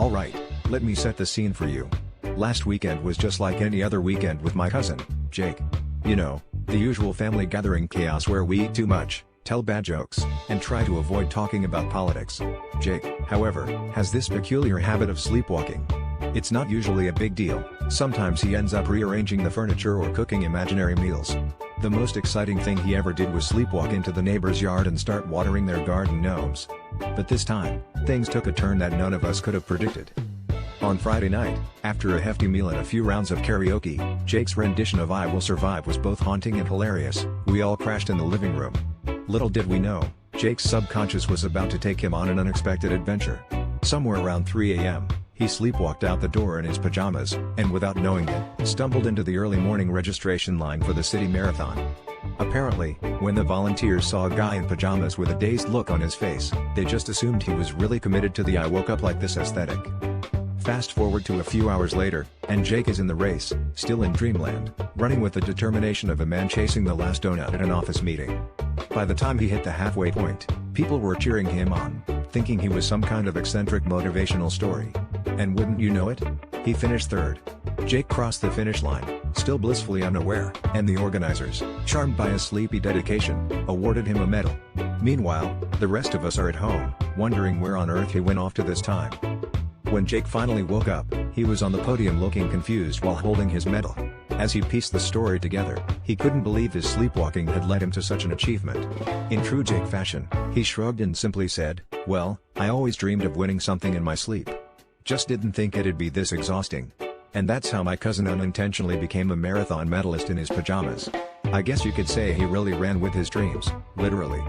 Alright, let me set the scene for you. Last weekend was just like any other weekend with my cousin, Jake. You know, the usual family gathering chaos where we eat too much, tell bad jokes, and try to avoid talking about politics. Jake, however, has this peculiar habit of sleepwalking. It's not usually a big deal, sometimes he ends up rearranging the furniture or cooking imaginary meals. The most exciting thing he ever did was sleepwalk into the neighbor's yard and start watering their garden gnomes. But this time, things took a turn that none of us could have predicted. On Friday night, after a hefty meal and a few rounds of karaoke, Jake's rendition of I Will Survive was both haunting and hilarious. We all crashed in the living room. Little did we know, Jake's subconscious was about to take him on an unexpected adventure. Somewhere around 3 a.m., he sleepwalked out the door in his pajamas, and without knowing it, stumbled into the early morning registration line for the city marathon. Apparently, when the volunteers saw a guy in pajamas with a dazed look on his face, they just assumed he was really committed to the I woke up like this aesthetic. Fast forward to a few hours later, and Jake is in the race, still in dreamland, running with the determination of a man chasing the last donut at an office meeting. By the time he hit the halfway point, people were cheering him on, thinking he was some kind of eccentric motivational story. And wouldn't you know it? He finished third. Jake crossed the finish line, still blissfully unaware, and the organizers, charmed by his sleepy dedication, awarded him a medal. Meanwhile, the rest of us are at home, wondering where on earth he went off to this time. When Jake finally woke up, he was on the podium looking confused while holding his medal. As he pieced the story together, he couldn't believe his sleepwalking had led him to such an achievement. In true Jake fashion, he shrugged and simply said, "Well, I always dreamed of winning something in my sleep. Just didn't think it'd be this exhausting." And that's how my cousin unintentionally became a marathon medalist in his pajamas. I guess you could say he really ran with his dreams, literally.